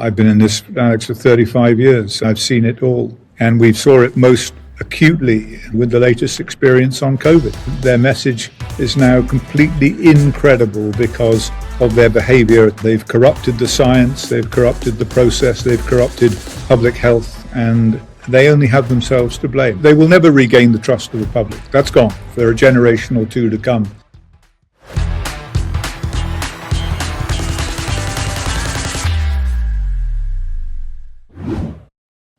I've been in this, Alex, for 35 years. I've seen it all. And we saw it most acutely with the latest experience on COVID. Their message is now completely incredible because of their behavior. They've corrupted the science, they've corrupted the process, they've corrupted public health, and they only have themselves to blame. They will never regain the trust of the public. That's gone for a generation or two to come.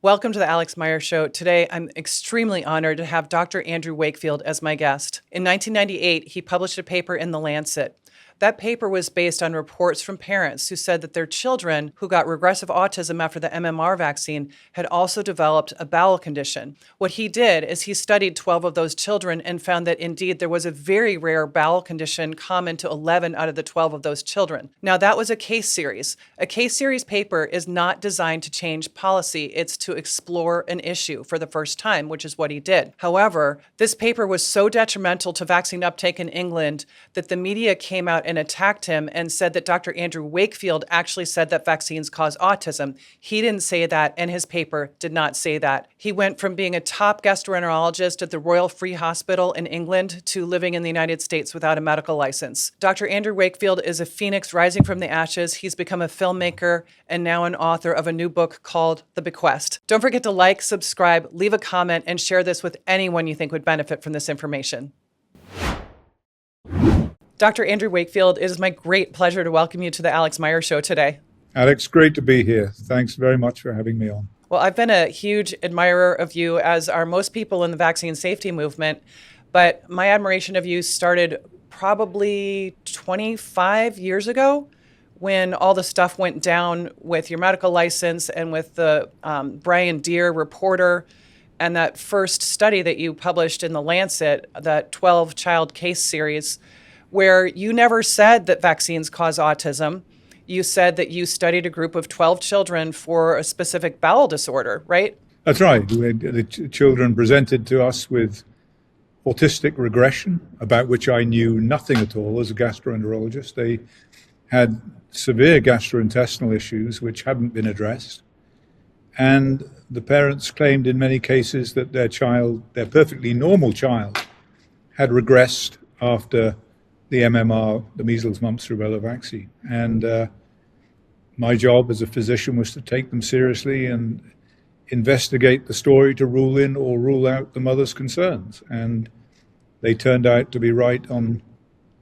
Welcome to the Alix Mayer Show. Today, I'm extremely honored to have Dr. Andrew Wakefield as my guest. In 1998, he published a paper in the Lancet. That paper was based on reports from parents who said that their children who got regressive autism after the MMR vaccine had also developed a bowel condition. What he did is he studied 12 of those children and found that indeed there was a very rare bowel condition common to 11 out of the 12 of those children. Now, that was a case series. A case series paper is not designed to change policy. It's to explore an issue for the first time, which is what he did. However, this paper was so detrimental to vaccine uptake in England that the media came out and attacked him and said that Dr. Andrew Wakefield actually said that vaccines cause autism. He didn't say that, and his paper did not say that. He went from being a top gastroenterologist at the Royal Free Hospital in England to living in the United States without a medical license. Dr. Andrew Wakefield is a phoenix rising from the ashes. He's become a filmmaker and now an author of a new book called The Bequest. Don't forget to like, subscribe, leave a comment, and share this with anyone you think would benefit from this information. Dr. Andrew Wakefield, it is my great pleasure to welcome you to the Alix Mayer Show today. Alex, great to be here. Thanks very much for having me on. Well, I've been a huge admirer of you, as are most people in the vaccine safety movement, but my admiration of you started probably 25 years ago when all the stuff went down with your medical license and with the Brian Deere reporter and that first study that you published in the Lancet, that 12-child case series, where you never said that vaccines cause autism. You said that you studied a group of 12 children for a specific bowel disorder, right? That's right. The children presented to us with autistic regression, about which I knew nothing at all as a gastroenterologist. They had severe gastrointestinal issues which hadn't been addressed. And the parents claimed in many cases that their child, their perfectly normal child, had regressed after the MMR, the measles, mumps, rubella vaccine. And my job as a physician was to take them seriously and investigate the story to rule in or rule out the mother's concerns. And they turned out to be right on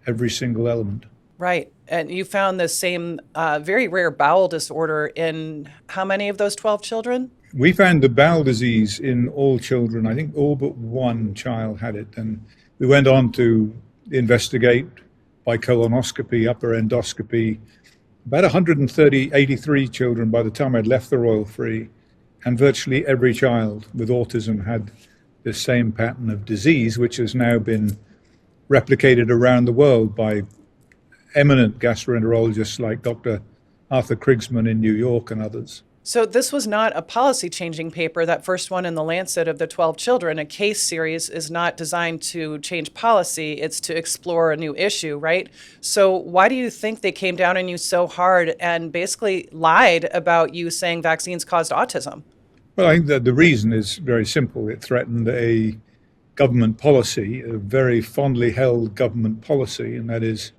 every single element. Right. And you found the same very rare bowel disorder in how many of those 12 children? We found the bowel disease in all children. I think all but one child had it. And we went on to investigate by colonoscopy, upper endoscopy, about 83 children by the time I'd left the Royal Free, and virtually every child with autism had this same pattern of disease, which has now been replicated around the world by eminent gastroenterologists like Dr. Arthur Krigsman in New York and others. So this was not a policy-changing paper, that first one in the Lancet of the 12 children. A case series is not designed to change policy. It's to explore a new issue, right? So why do you think they came down on you so hard and basically lied about you saying vaccines caused autism? Well, I think that the reason is very simple. It threatened a government policy, a very fondly held government policy, and that is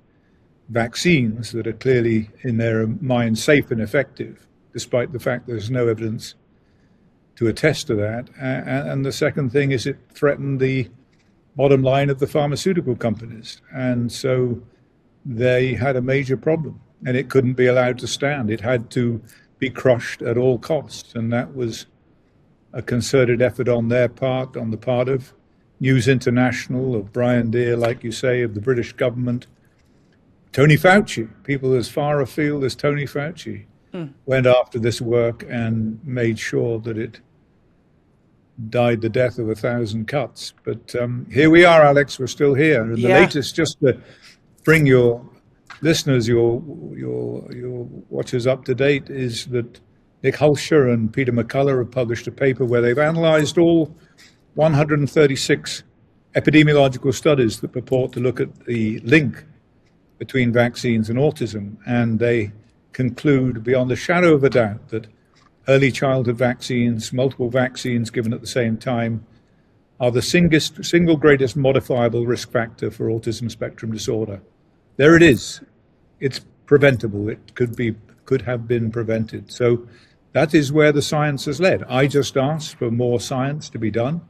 vaccines that are clearly in their mind safe and effective, despite the fact there's no evidence to attest to that. And the second thing is it threatened the bottom line of the pharmaceutical companies. And so they had a major problem, and it couldn't be allowed to stand. It had to be crushed at all costs. And that was a concerted effort on their part, on the part of News International, of Brian Deere, like you say, of the British government. Tony Fauci, people as far afield as Tony Fauci, went after this work and made sure that it died the death of 1,000 cuts. But here we are, Alex, we're still here. And the latest, just to bring your listeners, your watchers up to date, is that Nick Hulscher and Peter McCullough have published a paper where they've analyzed all 136 epidemiological studies that purport to look at the link between vaccines and autism. And they conclude beyond a shadow of a doubt that early childhood vaccines, multiple vaccines given at the same time, are the single greatest modifiable risk factor for autism spectrum disorder. There it is. It's preventable. It could have been prevented. So that is where the science has led. I just asked for more science to be done,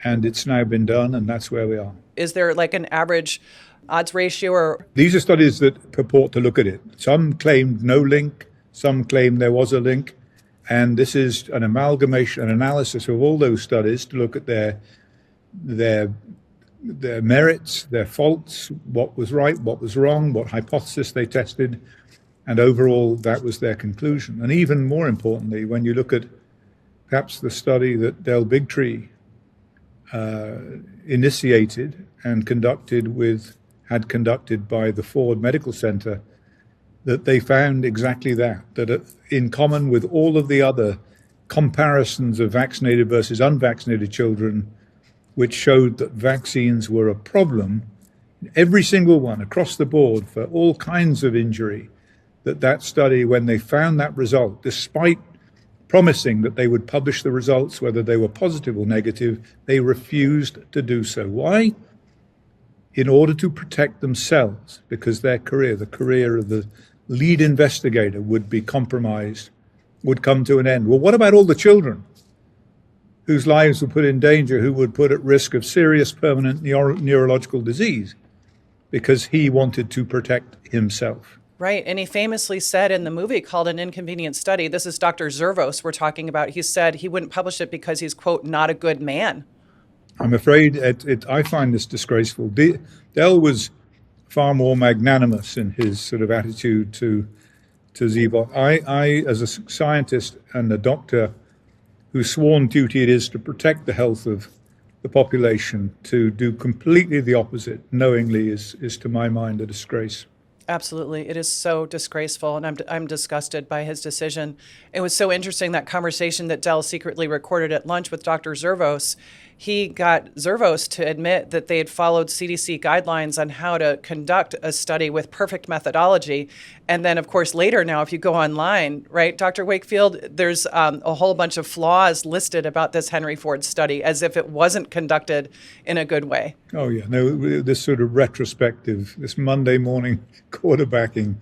and it's now been done, and that's where we are. Is there like an average odds ratio? Or these are studies that purport to look at it. Some claimed no link, some claimed there was a link, and this is an amalgamation, an analysis of all those studies to look at their merits, their faults, what was right, what was wrong, what hypothesis they tested, and overall that was their conclusion. And even more importantly, when you look at perhaps the study that Del Bigtree initiated and had conducted by the Ford Medical Center, that they found exactly that in common with all of the other comparisons of vaccinated versus unvaccinated children, which showed that vaccines were a problem, every single one across the board for all kinds of injury, that study, when they found that result, despite promising that they would publish the results, whether they were positive or negative, they refused to do so. Why? In order to protect themselves, because their career, the career of the lead investigator, would be compromised, would come to an end. Well, what about all the children whose lives were put in danger, who would put at risk of serious permanent neurological disease because he wanted to protect himself? Right. And he famously said in the movie called An Inconvenient Study, this is Dr. Zervos we're talking about, he said he wouldn't publish it because he's, quote, not a good man. I'm afraid I find this disgraceful. Del was far more magnanimous in his sort of attitude to Zevot. I, as a scientist and a doctor whose sworn duty it is to protect the health of the population, to do completely the opposite knowingly is to my mind a disgrace. Absolutely. It is so disgraceful, and I'm disgusted by his decision. It was so interesting, that conversation that Del secretly recorded at lunch with Dr. Zervos. He got Zervos to admit that they had followed CDC guidelines on how to conduct a study with perfect methodology. And then, of course, later now, if you go online, right, Dr. Wakefield, there's a whole bunch of flaws listed about this Henry Ford study, as if it wasn't conducted in a good way. Oh, yeah. No, this sort of retrospective, this Monday morning quarterbacking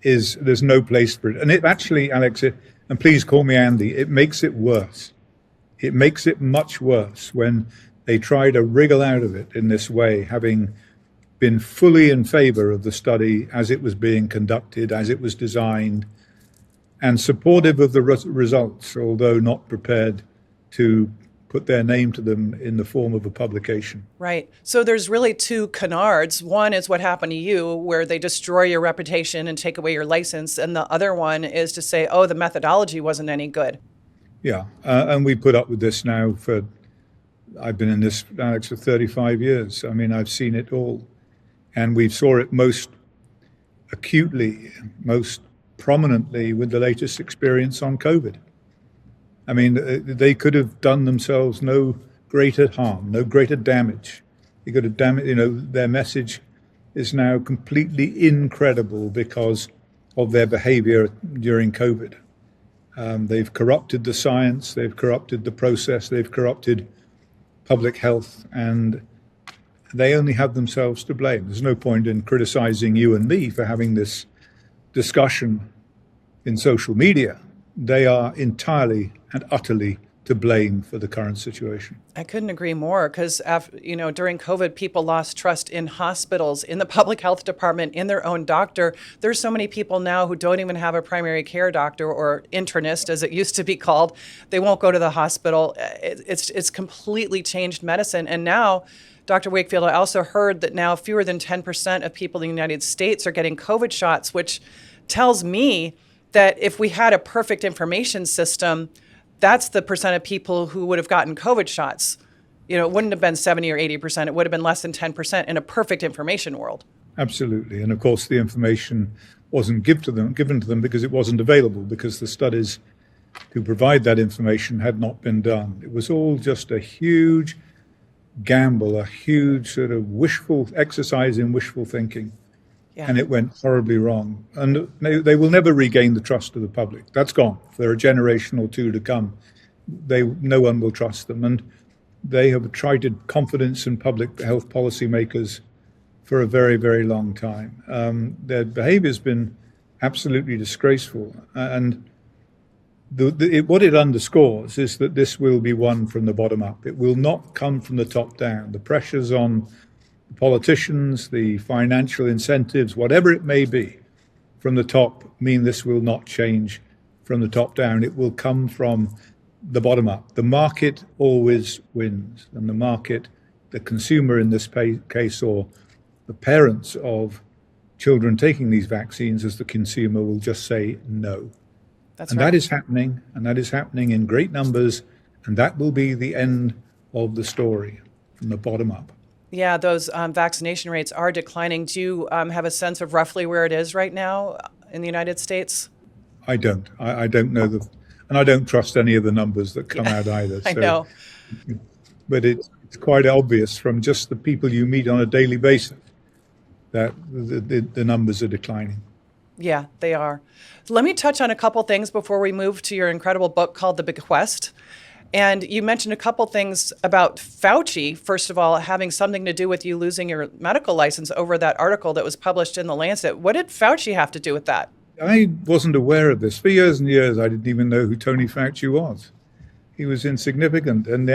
there's no place for it. And it actually, Alex, and please call me Andy, it makes it worse. It makes it much worse when they try to wriggle out of it in this way, having been fully in favor of the study as it was being conducted, as it was designed, and supportive of the results, although not prepared to put their name to them in the form of a publication. Right. So there's really two canards. One is what happened to you, where they destroy your reputation and take away your license. And the other one is to say, oh, the methodology wasn't any good. Yeah. And we put up with this now I've been in this, Alex, for 35 years. I mean, I've seen it all. And we saw it most acutely, most prominently with the latest experience on COVID. I mean, they could have done themselves no greater harm, no greater damage. They could have their message is now completely incredible because of their behavior during COVID. They've corrupted the science, they've corrupted the process, they've corrupted public health, and they only have themselves to blame. There's no point in criticizing you and me for having this discussion in social media. They are entirely and utterly to blame for the current situation. I couldn't agree more, because during COVID, people lost trust in hospitals, in the public health department, in their own doctor. There's so many people now who don't even have a primary care doctor, or internist, as it used to be called. They won't go to the hospital. It's completely changed medicine. And now, Dr. Wakefield, I also heard that now fewer than 10% of people in the United States are getting COVID shots, which tells me that if we had a perfect information system, that's the percent of people who would have gotten COVID shots. It wouldn't have been 70 or 80%. It would have been less than 10% in a perfect information world. Absolutely. And of course, the information wasn't given to them because it wasn't available, because the studies to provide that information had not been done. It was all just a huge gamble, a huge sort of wishful exercise in wishful thinking. Yeah. and it went horribly wrong. And they will never regain the trust of the public. That's gone. For a generation or two to come, no one will trust them. And they have tried to confidence in public health policymakers for a very, very long time. Their behavior has been absolutely disgraceful. And what it underscores is that this will be won from the bottom up. It will not come from the top down. The pressures on the politicians, the financial incentives, whatever it may be, from the top mean this will not change from the top down. It will come from the bottom up. The market always wins, and the market, the consumer in this case, or the parents of children taking these vaccines as the consumer, will just say no. That's and right. that is happening, and that is happening in great numbers, and that will be the end of the story from the bottom up. Yeah, those vaccination rates are declining. Do you have a sense of roughly where it is right now in the United States? I don't. I don't know and I don't trust any of the numbers that come out either. I know. But it's quite obvious from just the people you meet on a daily basis that the numbers are declining. Yeah, they are. Let me touch on a couple things before we move to your incredible book called The Bequest. And you mentioned a couple things about Fauci, first of all, having something to do with you losing your medical license over that article that was published in the Lancet. What did Fauci have to do with that? I wasn't aware of this. For years and years, I didn't even know who Tony Fauci was. He was insignificant. And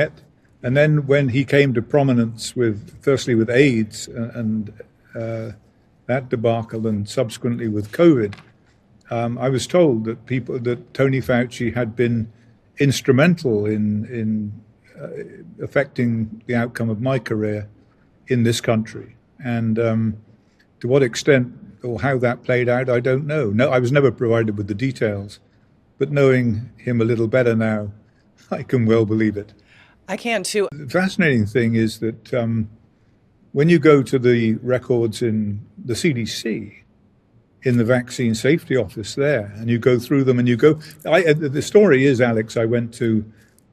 then when he came to prominence firstly with AIDS and that debacle, and subsequently with COVID, I was told that Tony Fauci had been instrumental in affecting the outcome of my career in this country. And to what extent or how that played out, I don't know. No, I was never provided with the details, but knowing him a little better now, I can well believe it. I can too. The fascinating thing is that when you go to the records in the CDC, in the vaccine safety office there, and you go through them and the story is, Alex, I went to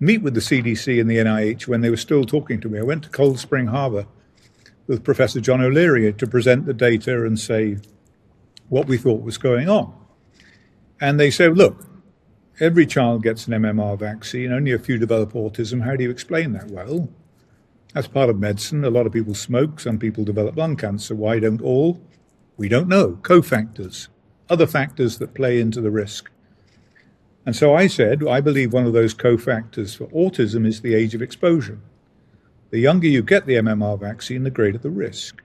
meet with the CDC and the NIH when they were still talking to me. I went to Cold Spring Harbor with Professor John O'Leary to present the data and say what we thought was going on. And they said, look, every child gets an MMR vaccine, only a few develop autism. How do you explain that? Well, that's part of medicine. A lot of people smoke, some people develop lung cancer. Why don't all? We don't know. Cofactors, other factors that play into the risk. And so I said, I believe one of those cofactors for autism is the age of exposure. The younger you get the MMR vaccine, the greater the risk.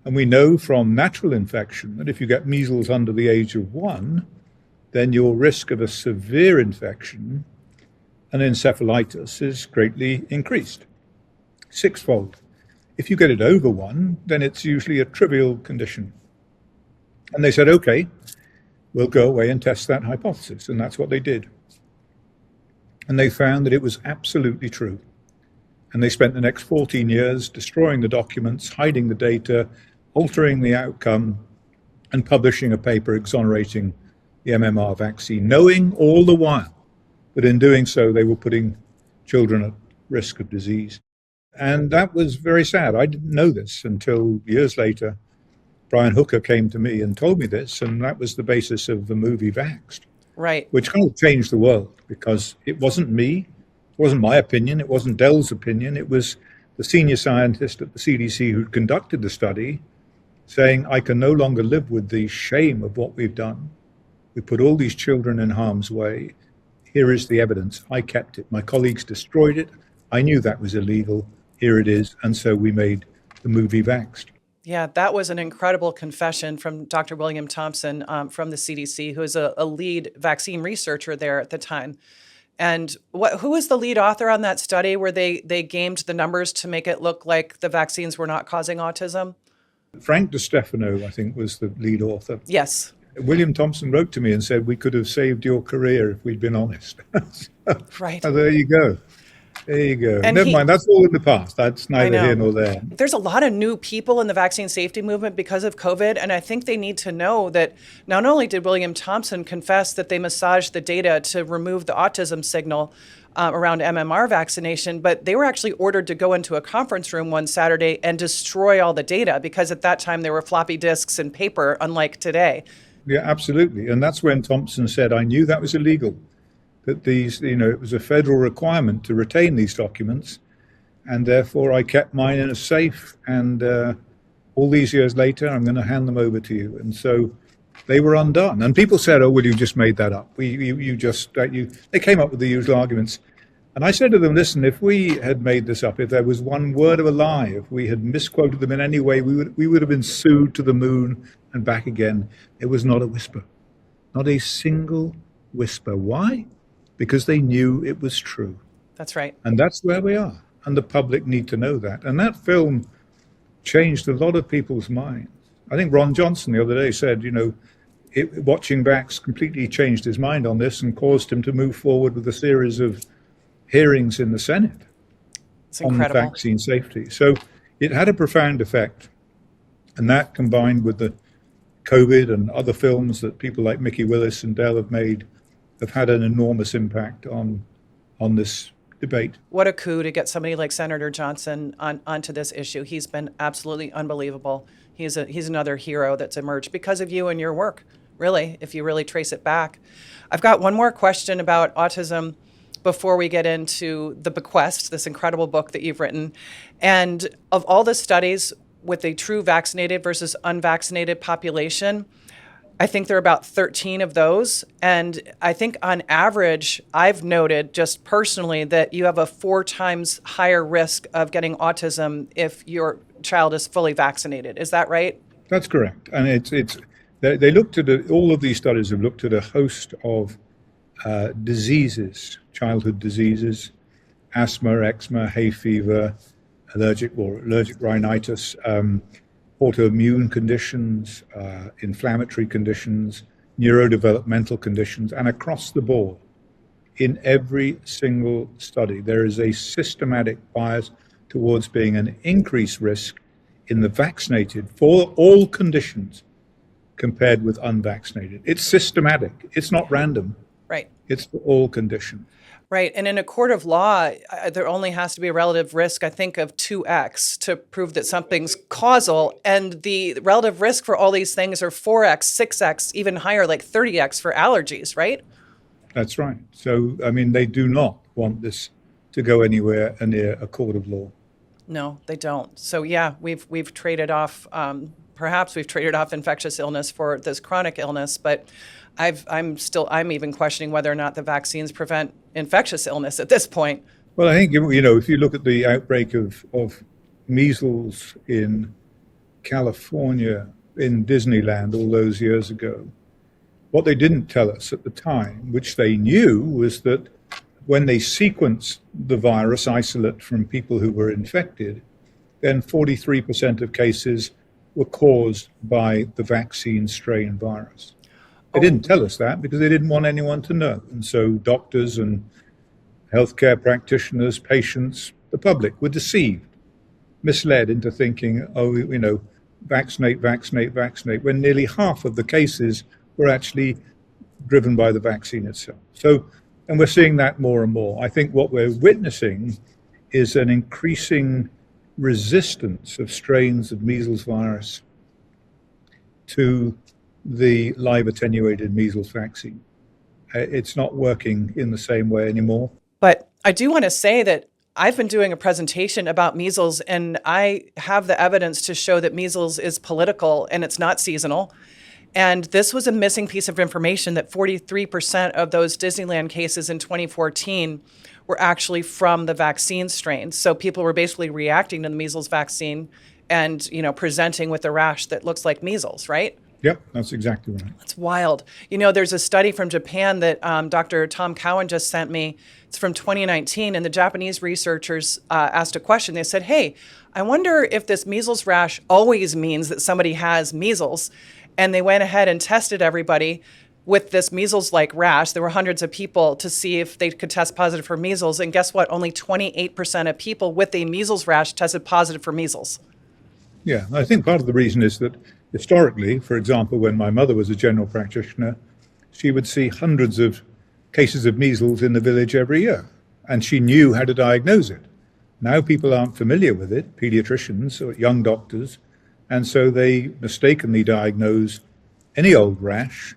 And we know from natural infection that if you get measles under the age of 1, then your risk of a severe infection and encephalitis is greatly increased, 6-fold. If you get it over 1, then it's usually a trivial condition. And they said, okay, we'll go away and test that hypothesis. And that's what they did. And they found that it was absolutely true. And they spent the next 14 years destroying the documents, hiding the data, altering the outcome, and publishing a paper exonerating the MMR vaccine, knowing all the while that in doing so they were putting children at risk of disease. And that was very sad. I didn't know this until years later. Brian Hooker came to me and told me this, and that was the basis of the movie Vaxxed. Right. Which kind of changed the world, because it wasn't me, it wasn't my opinion, it wasn't Dell's opinion, it was the senior scientist at the CDC who conducted the study saying, I can no longer live with the shame of what we've done. We put all these children in harm's way. Here is the evidence. I kept it. My colleagues destroyed it. I knew that was illegal. Here it is. And so we made the movie Vaxxed. Yeah, that was an incredible confession from Dr. William Thompson from the CDC, who is a lead vaccine researcher there at the time. And who was the lead author on that study where they gamed the numbers to make it look like the vaccines were not causing autism? Frank DiStefano, I think, was the lead author. Yes. William Thompson wrote to me and said, we could have saved your career if we'd been honest. Right. So there you go. There you go. And Never mind. That's all in the past. That's I neither here know. nor there. There's a lot of new people in the vaccine safety movement because of COVID, and I think they need to know that not only did William Thompson confess that they massaged the data to remove the autism signal around MMR vaccination, but they were actually ordered to go into a conference room one Saturday and destroy all the data because at that time there were floppy disks and paper, unlike today. Yeah, absolutely. And that's when Thompson said, I knew that was illegal, that these, it was a federal requirement to retain these documents. And therefore, I kept mine in a safe. And all these years later, I'm going to hand them over to you. And so they were undone. And people said, oh, well, you just made that up. They came up with the usual arguments. And I said to them, listen, if we had made this up, if there was one word of a lie, if we had misquoted them in any way, we would have been sued to the moon and back again. It was not a whisper, not a single whisper. Why? Because they knew it was true. That's right. And that's where we are. And the public need to know that. And that film changed a lot of people's minds. I think Ron Johnson the other day said, watching Vax completely changed his mind on this and caused him to move forward with a series of hearings in the Senate on vaccine safety. So it had a profound effect. And that combined with the COVID and other films that people like Mickey Willis and Dell have made have had an enormous impact on this debate. What a coup to get somebody like Senator Johnson onto this issue. He's been absolutely unbelievable. He's another hero that's emerged because of you and your work, really, if you really trace it back. I've got one more question about autism before we get into the Bequest, this incredible book that you've written. And of all the studies with a true vaccinated versus unvaccinated population, I think there are about 13 of those. And I think on average, I've noted just personally that you have a 4 times higher risk of getting autism if your child is fully vaccinated. Is that right? That's correct. And they looked at all of these studies have looked at a host of diseases, childhood diseases, asthma, eczema, hay fever, allergic rhinitis, autoimmune conditions, inflammatory conditions, neurodevelopmental conditions, and across the board, in every single study, there is a systematic bias towards being an increased risk in the vaccinated for all conditions compared with unvaccinated. It's systematic. It's not random. Right. It's for all conditions. Right. And in a court of law, there only has to be a relative risk, I think, of 2x to prove that something's causal. And the relative risk for all these things are 4x, 6x, even higher, like 30x for allergies, right? That's right. So, I mean, they do not want this to go anywhere near a court of law. No, they don't. So, yeah, we've traded off, perhaps we've traded off infectious illness for this chronic illness, but I'm even questioning whether or not the vaccines prevent infectious illness at this point. Well, I think, if you look at the outbreak of measles in California, in Disneyland all those years ago, what they didn't tell us at the time, which they knew, was that when they sequenced the virus isolate from people who were infected, then 43% of cases were caused by the vaccine strain virus. They didn't tell us that because they didn't want anyone to know. And so doctors and healthcare practitioners, patients, the public were deceived, misled into thinking, vaccinate, when nearly half of the cases were actually driven by the vaccine itself. So, and we're seeing that more and more. I think what we're witnessing is an increasing resistance of strains of measles virus to the live attenuated measles vaccine. It's not working in the same way anymore. But I do want to say that I've been doing a presentation about measles, and I have the evidence to show that measles is political and it's not seasonal. And this was a missing piece of information, that 43% of those Disneyland cases in 2014 were actually from the vaccine strains. So people were basically reacting to the measles vaccine and, presenting with a rash that looks like measles, right? Yep, that's exactly right. That's wild. There's a study from Japan that Dr. Tom Cowan just sent me. It's from 2019, and the Japanese researchers asked a question. They said, hey, I wonder if this measles rash always means that somebody has measles. And they went ahead and tested everybody with this measles-like rash. There were hundreds of people to see if they could test positive for measles. And guess what? Only 28% of people with a measles rash tested positive for measles. Yeah, I think part of the reason is that historically, for example, when my mother was a general practitioner, she would see hundreds of cases of measles in the village every year, and she knew how to diagnose it. Now people aren't familiar with it, pediatricians or young doctors, and so they mistakenly diagnose any old rash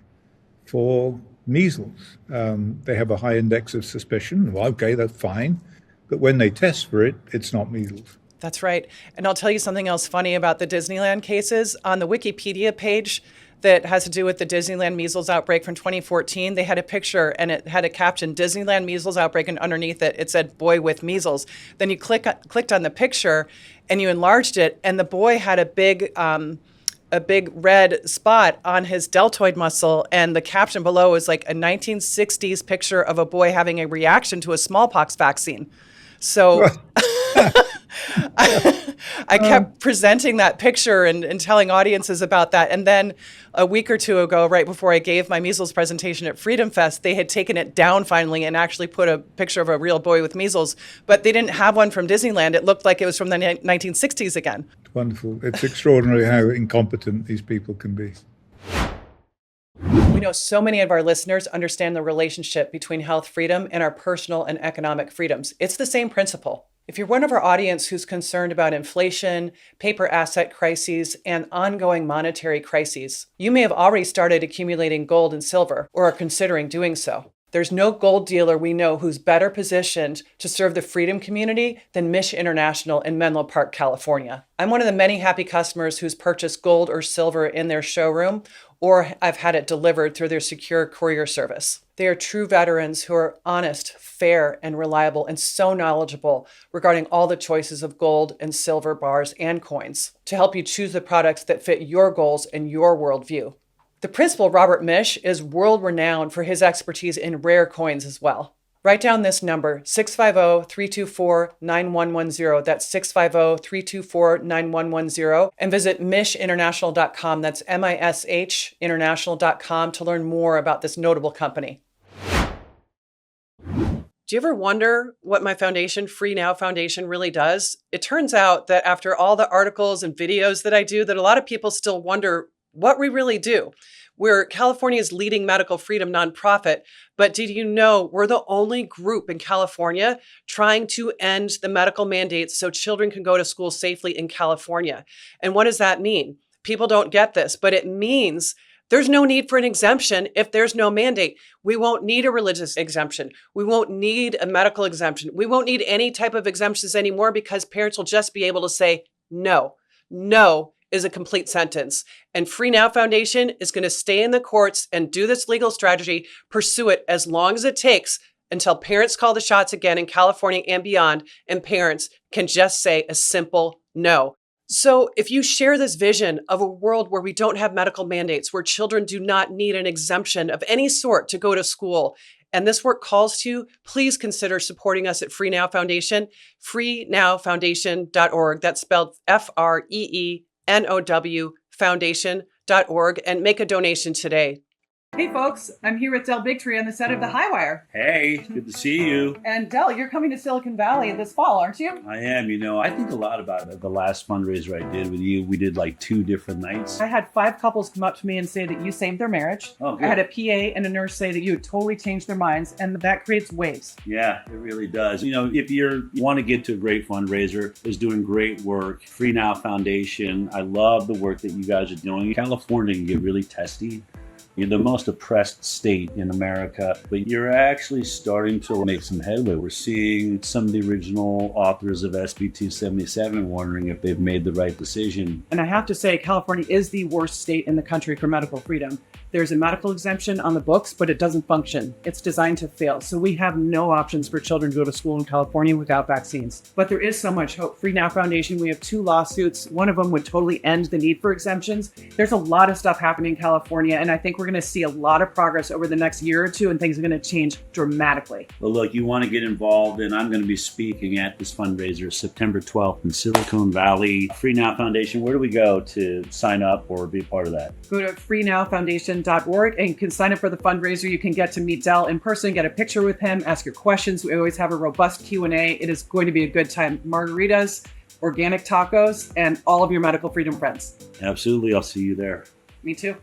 for measles. They have a high index of suspicion. Well, okay, that's fine. But when they test for it, it's not measles. That's right. And I'll tell you something else funny about the Disneyland cases. On the Wikipedia page that has to do with the Disneyland measles outbreak from 2014, they had a picture and it had a caption, Disneyland measles outbreak, and underneath it, it said, boy with measles. Then you clicked on the picture and you enlarged it, and the boy had a big red spot on his deltoid muscle, and the caption below was like a 1960s picture of a boy having a reaction to a smallpox vaccine. So I kept presenting that picture and telling audiences about that. And then a week or two ago, right before I gave my measles presentation at Freedom Fest, they had taken it down finally and actually put a picture of a real boy with measles. But they didn't have one from Disneyland. It looked like it was from the 1960s again. Wonderful. It's extraordinary how incompetent these people can be. We know so many of our listeners understand the relationship between health freedom and our personal and economic freedoms. It's the same principle. If you're one of our audience who's concerned about inflation, paper asset crises, and ongoing monetary crises, you may have already started accumulating gold and silver or are considering doing so. There's no gold dealer we know who's better positioned to serve the freedom community than Mish International in Menlo Park, California. I'm one of the many happy customers who's purchased gold or silver in their showroom, or I've had it delivered through their secure courier service. They are true veterans who are honest, fair, and reliable, and so knowledgeable regarding all the choices of gold and silver bars and coins to help you choose the products that fit your goals and your worldview. The principal, Robert Mish, is world-renowned for his expertise in rare coins as well. Write down this number, 650-324-9110. That's 650-324-9110. And visit mishinternational.com. That's MISH international.com to learn more about this notable company. Do you ever wonder what my foundation, Free Now Foundation, really does? It turns out that after all the articles and videos that I do, that a lot of people still wonder what we really do. We're California's leading medical freedom nonprofit, but did you know we're the only group in California trying to end the medical mandates so children can go to school safely in California? And what does that mean? People don't get this, but it means there's no need for an exemption if there's no mandate. We won't need a religious exemption. We won't need a medical exemption. We won't need any type of exemptions anymore because parents will just be able to say no. No is a complete sentence. And Free Now Foundation is going to stay in the courts and do this legal strategy, pursue it as long as it takes until parents call the shots again in California and beyond, and parents can just say a simple no. So if you share this vision of a world where we don't have medical mandates, where children do not need an exemption of any sort to go to school, and this work calls to you, please consider supporting us at Free Now Foundation, freenowfoundation.org. That's spelled FREENOW foundation.org, and make a donation today. Hey folks, I'm here with Del Bigtree on the set of The High Wire. Hey, good to see you. And Del, you're coming to Silicon Valley this fall, aren't you? I am. I think a lot about it. The last fundraiser I did with you, we did like 2 different nights. I had 5 couples come up to me and say that you saved their marriage. Oh, good. I had a PA and a nurse say that you had totally changed their minds, and that creates waves. Yeah, it really does. If you want to get to a great fundraiser, is doing great work. Free Now Foundation, I love the work that you guys are doing. California can get really testy. You're the most oppressed state in America, but you're actually starting to make some headway. We're seeing some of the original authors of SB 277 wondering if they've made the right decision. And I have to say, California is the worst state in the country for medical freedom. There's a medical exemption on the books, but it doesn't function. It's designed to fail. So we have no options for children to go to school in California without vaccines. But there is so much hope. Free Now Foundation, we have 2 lawsuits. One of them would totally end the need for exemptions. There's a lot of stuff happening in California, and I think we're we're going to see a lot of progress over the next year or two, and things are going to change dramatically. Well, look, you want to get involved, and I'm going to be speaking at this fundraiser September 12th in Silicon Valley. Free Now Foundation, where do we go to sign up or be a part of that? Go to freenowfoundation.org and you can sign up for the fundraiser. You can get to meet Del in person, get a picture with him, ask your questions. We always have a robust Q&A. It is going to be a good time. Margaritas, organic tacos, and all of your medical freedom friends. Absolutely. I'll see you there. Me too.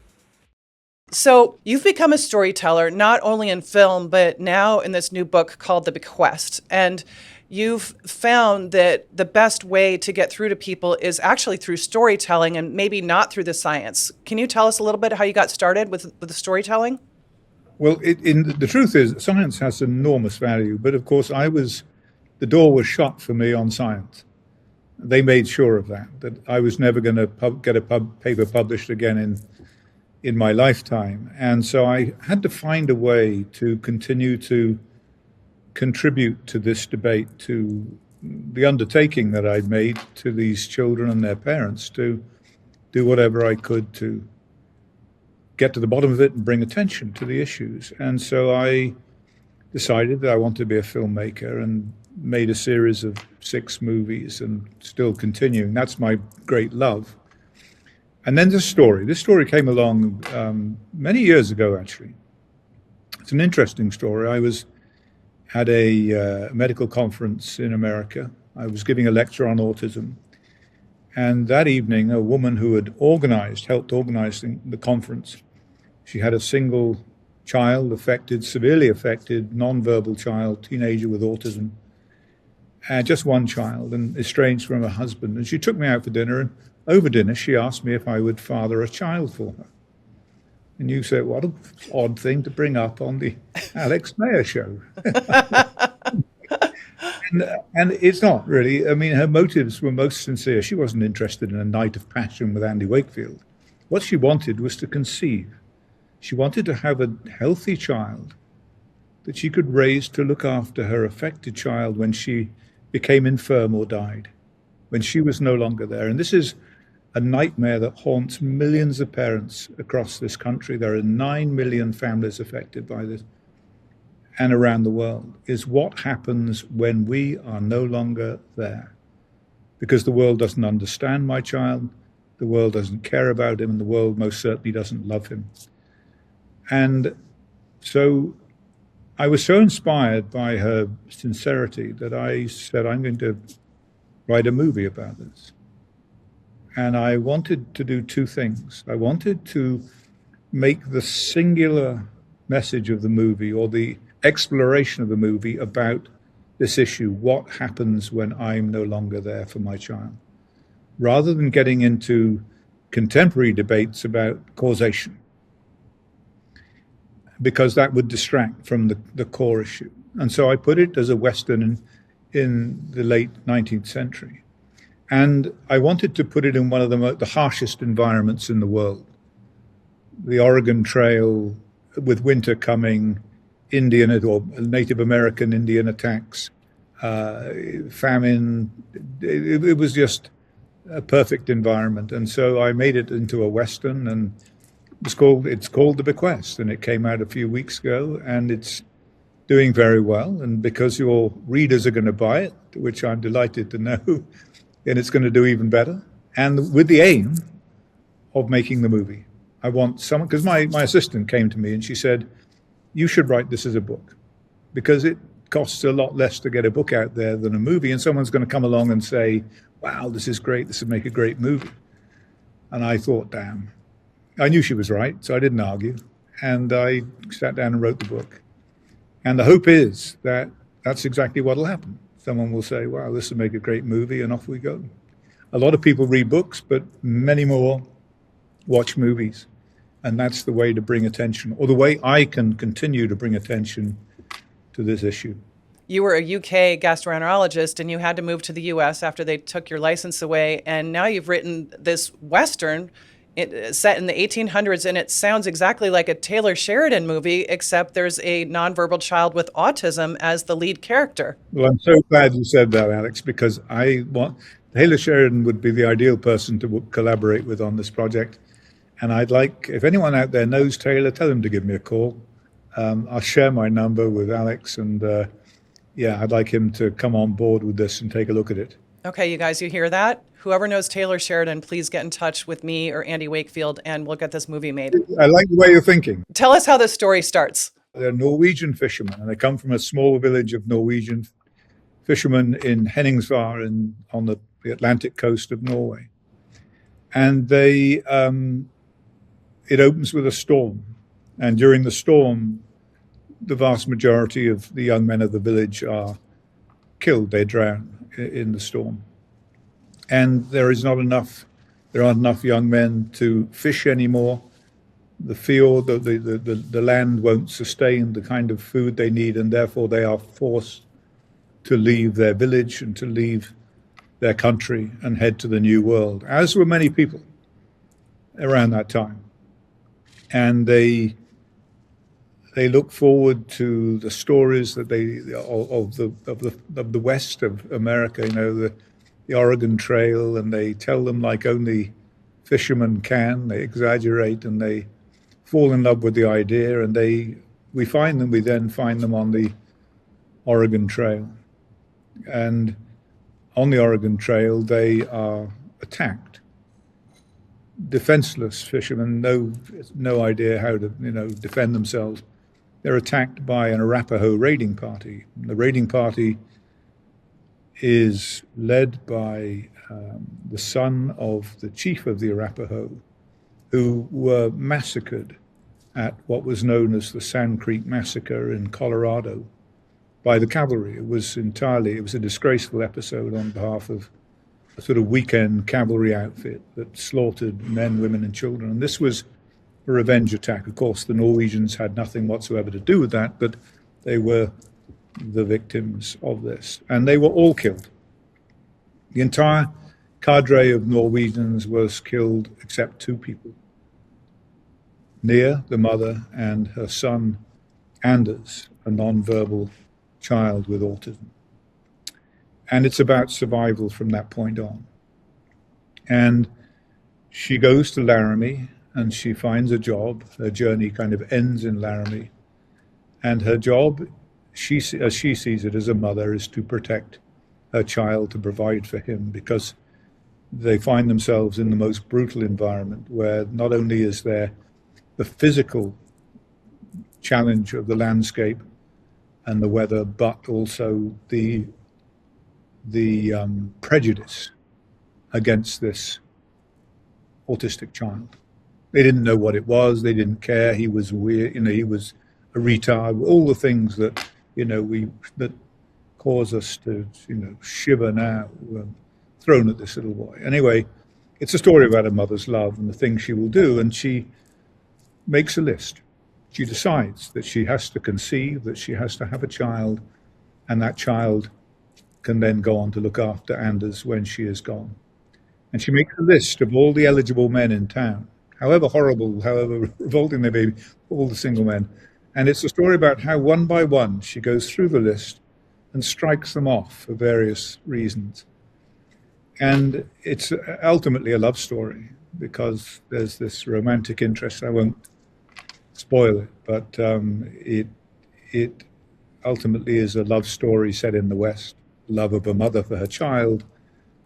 So you've become a storyteller, not only in film, but now in this new book called The Bequest. And you've found that the best way to get through to people is actually through storytelling and maybe not through the science. Can you tell us a little bit how you got started with the storytelling? Well, the truth is, science has enormous value, but of course, the door was shut for me on science. They made sure of that I was never going to get a paper published again in my lifetime. And so I had to find a way to continue to contribute to this debate, to the undertaking that I'd made to these children and their parents to do whatever I could to get to the bottom of it and bring attention to the issues. And so I decided that I wanted to be a filmmaker and made a series of 6 movies and still continuing. That's my great love. And then this story came along many years ago, actually. It's an interesting story. I was at a medical conference in America. I was giving a lecture on autism. And that evening, a woman who had helped organize the conference, she had a single child severely affected, nonverbal child, teenager with autism. Just one child, and estranged from her husband. And she took me out for dinner, and over dinner she asked me if I would father a child for her. And you said, what an odd thing to bring up on the Alix Mayer Show. and it's not really. I mean, her motives were most sincere. She wasn't interested in a night of passion with Andy Wakefield. What she wanted was to conceive. She wanted to have a healthy child that she could raise to look after her affected child when she became infirm or died, when she was no longer there. And this is a nightmare that haunts millions of parents across this country. There are 9 million families affected by this and around the world, is what happens when we are no longer there. Because the world doesn't understand my child, the world doesn't care about him, and the world most certainly doesn't love him. And so I was so inspired by her sincerity that I said, I'm going to write a movie about this. And I wanted to do 2 things. I wanted to make the singular message of the movie, or the exploration of the movie, about this issue, what happens when I'm no longer there for my child, rather than getting into contemporary debates about causation, because that would distract from the core issue. And so I put it as a Western in the late 19th century. And I wanted to put it in one of the harshest environments in the world. The Oregon Trail, with winter coming, Indian or Native American Indian attacks, famine. It was just a perfect environment. And so I made it into a Western, and it's called The Bequest, and it came out a few weeks ago, and it's doing very well. And because your readers are going to buy it, which I'm delighted to know, then it's going to do even better. And with the aim of making the movie. I want someone, because my assistant came to me and she said, you should write this as a book, because it costs a lot less to get a book out there than a movie, and someone's going to come along and say, wow, this is great, this would make a great movie. And I thought, damn. I knew she was right, so I didn't argue. And I sat down and wrote the book. And the hope is that that's exactly what will happen. Someone will say, wow, this will make a great movie, and off we go. A lot of people read books, but many more watch movies. And that's the way to bring attention, or the way I can continue to bring attention to this issue. You were a UK gastroenterologist, and you had to move to the US after they took your license away. And now you've written this Western set in the 1800s, and it sounds exactly like a Taylor Sheridan movie, except there's a nonverbal child with autism as the lead character. Well, I'm so glad you said that, Alex, because Taylor Sheridan would be the ideal person to collaborate with on this project. And I'd like, if anyone out there knows Taylor, tell him to give me a call. I'll share my number with Alix, and yeah, I'd like him to come on board with this and take a look at it. Okay, you guys, you hear that? Whoever knows Taylor Sheridan, please get in touch with me or Andy Wakefield, and we'll get this movie made. I like the way you're thinking. Tell us how this story starts. They're Norwegian fishermen, and they come from a small village of Norwegian fishermen in Henningsvær on the Atlantic coast of Norway. And they, it opens with a storm. And during the storm, the vast majority of the young men of the village are killed. They drown in the storm. And there aren't enough young men to fish anymore. The fjord, the land won't sustain the kind of food they need, and therefore they are forced to leave their village and to leave their country and head to the New World, as were many people around that time. And they look forward to the stories that of the West of America, the Oregon Trail, and they tell them like only fishermen can. They exaggerate and they fall in love with the idea, and we then find them on the Oregon Trail. And on the Oregon Trail, they are attacked. Defenseless fishermen, no idea how to defend themselves. They're attacked by an Arapaho raiding party. The raiding party is led by the son of the chief of the Arapaho, who were massacred at what was known as the Sand Creek Massacre in Colorado by the cavalry. It was a disgraceful episode on behalf of a sort of weekend cavalry outfit that slaughtered men, women, and children. And this was a revenge attack. Of course, the Norwegians had nothing whatsoever to do with that, but they were the victims of this. And they were all killed. The entire cadre of Norwegians was killed except two people. Nia, the mother, and her son, Anders, a non-verbal child with autism. And it's about survival from that point on. And she goes to Laramie and she finds a job. Her journey kind of ends in Laramie. And her job, as she sees it as a mother, is to protect her child, to provide for him, because they find themselves in the most brutal environment where not only is there the physical challenge of the landscape and the weather, but also the prejudice against this autistic child. They didn't know what it was. They didn't care. He was weird. He was a retard. All the things that that cause us to shiver now, thrown at this little boy. Anyway, it's a story about a mother's love and the things she will do, and she makes a list. She decides that she has to conceive, that she has to have a child, and that child can then go on to look after Anders when she is gone. And she makes a list of all the eligible men in town, however horrible, however revolting they may be, all the single men. And it's a story about how one by one she goes through the list and strikes them off for various reasons. And it's ultimately a love story because there's this romantic interest. I won't spoil it, but it ultimately is a love story set in the West, love of a mother for her child,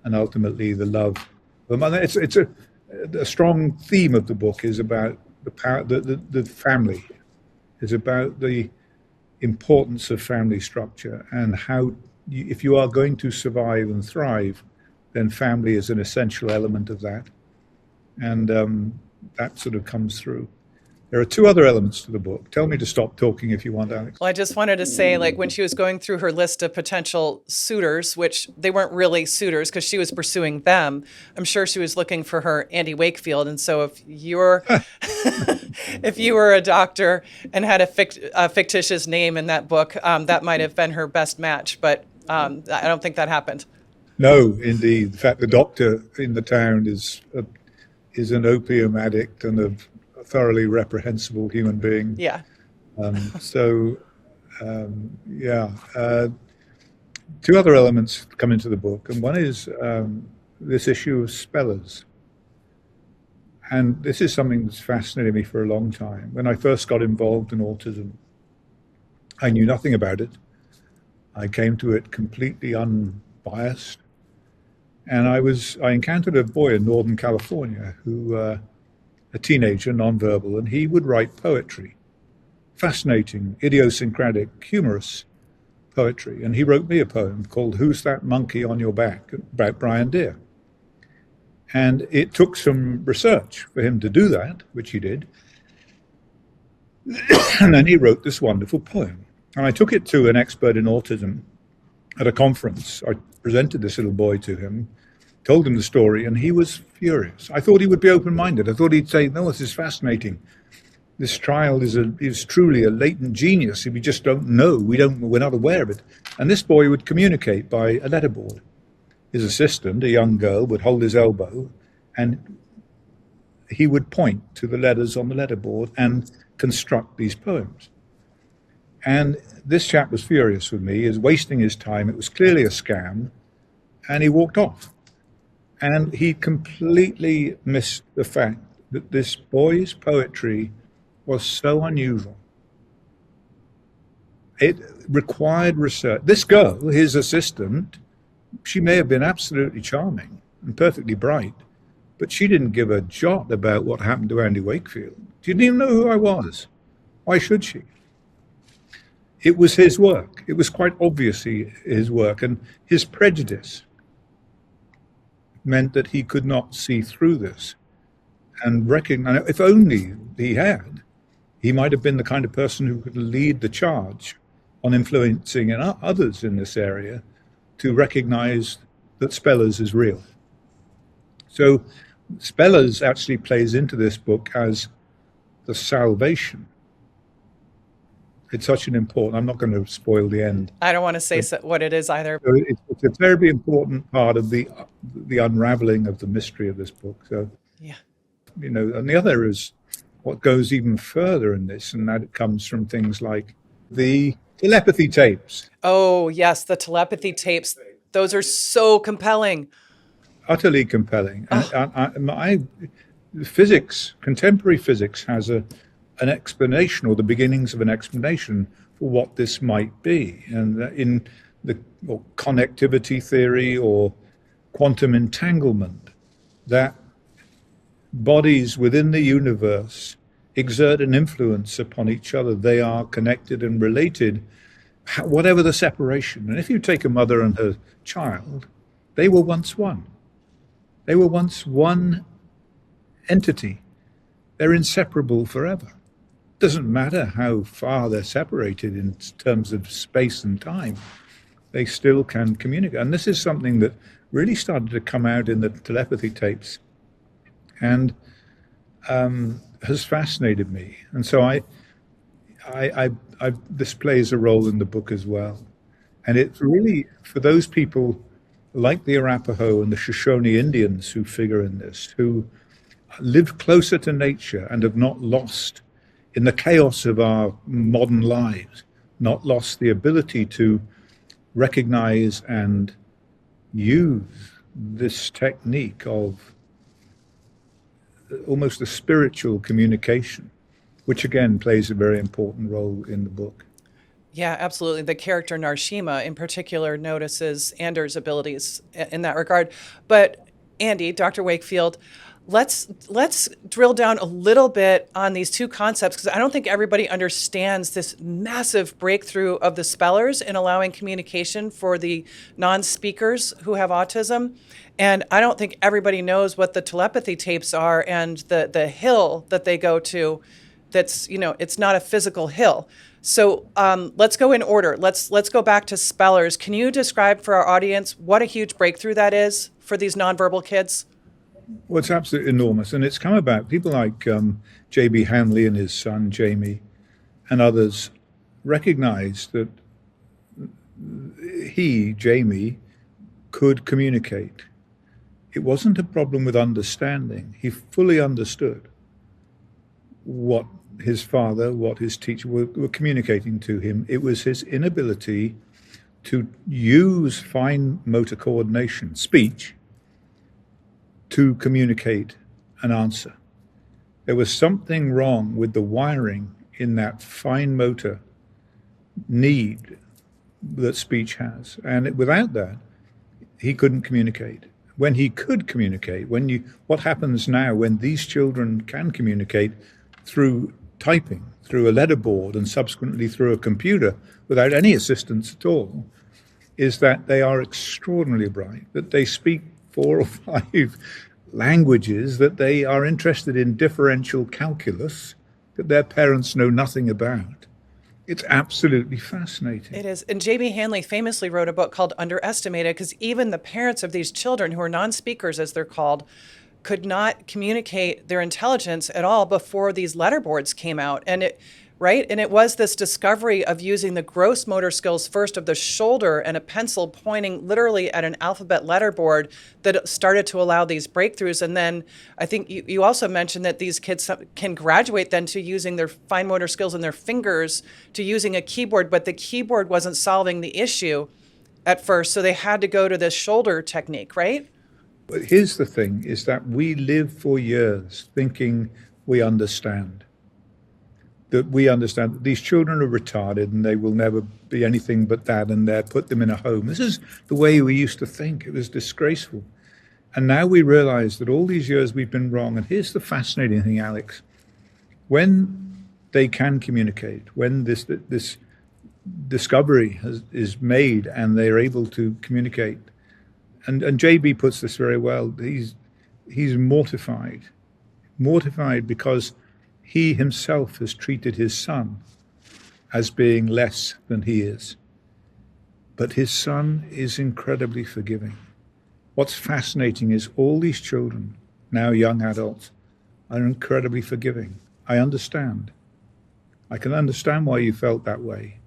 and ultimately the love of a mother. It's a strong theme of the book is about the family. It's about the importance of family structure and how, if you are going to survive and thrive, then family is an essential element of that. And that sort of comes through. There are two other elements to the book. Tell me to stop talking if you want, Alix. Well, I just wanted to say, when she was going through her list of potential suitors, which they weren't really suitors because she was pursuing them, I'm sure she was looking for her Andy Wakefield. And so if you're, if you were a doctor and had a fictitious name in that book, that might have been her best match. But I don't think that happened. No, indeed. In fact, the doctor in the town is an opium addict and a thoroughly reprehensible human being. Yeah. Two other elements come into the book, and one is this issue of spellers And this is something that's fascinated me for a long time. When I first got involved in autism, I knew nothing about it. I came to it completely unbiased. And I encountered a boy in Northern California who, a teenager, nonverbal, and he would write poetry. Fascinating, idiosyncratic, humorous poetry. And he wrote me a poem called Who's That Monkey on Your Back? About Brian Deere. And it took some research for him to do that, which he did. And then he wrote this wonderful poem. And I took it to an expert in autism at a conference. I presented this little boy to him, told him the story, and he was furious. I thought he would be open-minded. I thought he'd say, no, this is fascinating. This child is truly a latent genius. We just don't know. We're not aware of it. And this boy would communicate by a letterboard. His assistant, a young girl, would hold his elbow and he would point to the letters on the letterboard and construct these poems. And this chap was furious with me. He was wasting his time. It was clearly a scam. And he walked off. And he completely missed the fact that this boy's poetry was so unusual. It required research. This girl, his assistant, she may have been absolutely charming and perfectly bright, but she didn't give a jot about what happened to Andy Wakefield. She didn't even know who I was. Why should she? It was his work. It was quite obviously his work, and his prejudice meant that he could not see through this and recognize, if only he had, he might have been the kind of person who could lead the charge on influencing others in this area to recognize that Spellers is real. So Spellers actually plays into this book as the salvation. It's such an important, I'm not going to spoil the end. I don't want to say what it is either. So it's a very important part of the unraveling of the mystery of this book. So, yeah, you know, and the other is what goes even further in this, and that it comes from things like the telepathy tapes. Oh, yes, the telepathy tapes. Those are so compelling. Utterly compelling. And physics, contemporary physics, has an explanation, or the beginnings of an explanation for what this might be. And in the connectivity theory or quantum entanglement, that bodies within the universe exert an influence upon each other. They are connected and related, whatever the separation. And if you take a mother and her child, they were once one. They were once one entity. They're inseparable forever. It doesn't matter how far they're separated in terms of space and time. They still can communicate. And this is something that really started to come out in the telepathy tapes and has fascinated me. And so this plays a role in the book as well. And it's really, for those people like the Arapaho and the Shoshone Indians who figure in this, who live closer to nature and have not lost, in the chaos of our modern lives, not lost the ability to recognize and use this technique of almost a spiritual communication, which again plays a very important role in the book. Yeah, absolutely. The character Narshima in particular notices Anders' abilities in that regard. But Andy, Dr. Wakefield, let's drill down a little bit on these two concepts, because I don't think everybody understands this massive breakthrough of the spellers in allowing communication for the non-speakers who have autism. And I don't think everybody knows what the telepathy tapes are and the hill that they go to. That's, you know, it's not a physical hill. So let's go in order. Let's go back to spellers. Can you describe for our audience what a huge breakthrough that is for these nonverbal kids? Well, it's absolutely enormous. And it's come about, people like J.B. Hanley and his son, Jamie, and others recognized that Jamie, could communicate. It wasn't a problem with understanding. He fully understood what his father, what his teacher were communicating to him. It was his inability to use fine motor coordination, speech, to communicate an answer. There was something wrong with the wiring in that fine motor need that speech has. And without that, he couldn't communicate. When he could communicate, what happens now when these children can communicate through typing, through a letterboard, and subsequently through a computer without any assistance at all, is that they are extraordinarily bright, that they speak 4 or 5 languages, that they are interested in differential calculus that their parents know nothing about. It's absolutely fascinating. It is. And J.B. Hanley famously wrote a book called Underestimated, because even the parents of these children, who are non-speakers as they're called, could not communicate their intelligence at all before these letterboards came out. And it was this discovery of using the gross motor skills first of the shoulder and a pencil pointing literally at an alphabet letterboard that started to allow these breakthroughs. And then I think you also mentioned that these kids can graduate then to using their fine motor skills in their fingers, to using a keyboard, but the keyboard wasn't solving the issue at first. So they had to go to this shoulder technique, right? But here's the thing, is that we live for years thinking we understand. That we understand that these children are retarded and they will never be anything but that, and put them in a home. This is the way we used to think. It was disgraceful. And now we realize that all these years we've been wrong. And here's the fascinating thing, Alix. When they can communicate, when this discovery is made and they're able to communicate, and JB puts this very well, he's mortified because he himself has treated his son as being less than he is. But his son is incredibly forgiving. What's fascinating is all these children, now young adults, are incredibly forgiving. I understand. I can understand why you felt that way.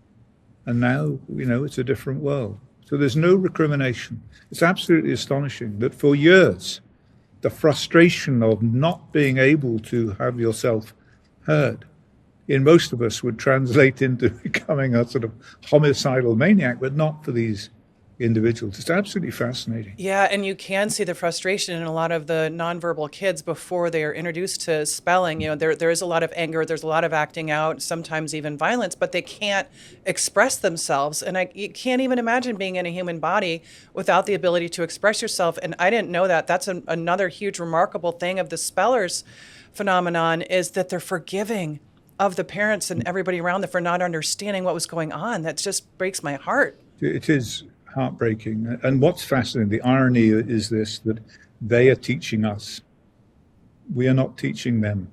And now, it's a different world. So there's no recrimination. It's absolutely astonishing that for years, the frustration of not being able to have yourself heard in most of us would translate into becoming a sort of homicidal maniac, but not for these individuals. It's absolutely fascinating. Yeah, and you can see the frustration in a lot of the nonverbal kids before they are introduced to spelling. There is a lot of anger, there's a lot of acting out, sometimes even violence, but they can't express themselves. And you can't even imagine being in a human body without the ability to express yourself. And I didn't know that. That's another huge, remarkable thing of the spellers phenomenon, is that they're forgiving of the parents and everybody around them for not understanding what was going on. That just breaks my heart. It is heartbreaking. And what's fascinating, the irony is this, that they are teaching us. We are not teaching them.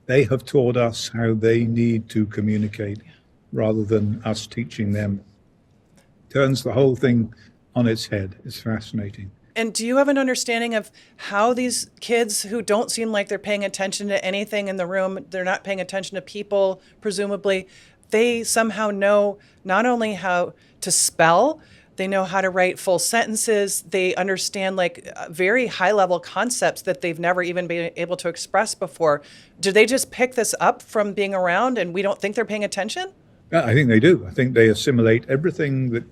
They have taught us how they need to communicate rather than us teaching them. Turns the whole thing on its head. It's fascinating. And do you have an understanding of how these kids who don't seem like they're paying attention to anything in the room, they're not paying attention to people, presumably, they somehow know not only how to spell, they know how to write full sentences, they understand very high level concepts that they've never even been able to express before. Do they just pick this up from being around and we don't think they're paying attention? Yeah, I think they do. I think they assimilate everything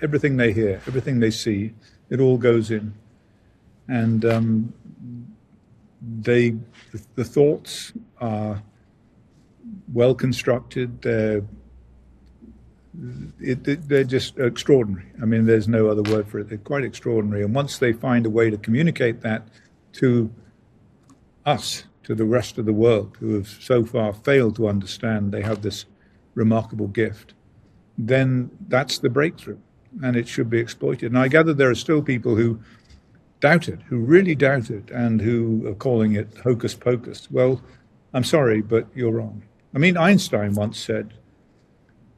everything they hear, everything they see. It all goes in, and the thoughts are well constructed. They're just extraordinary. I mean, there's no other word for it. They're quite extraordinary. And once they find a way to communicate that to us, to the rest of the world, who have so far failed to understand they have this remarkable gift, then that's the breakthrough. And it should be exploited. And I gather there are still people who doubt it, who really doubt it, and who are calling it hocus pocus. Well, I'm sorry, but you're wrong. I mean, Einstein once said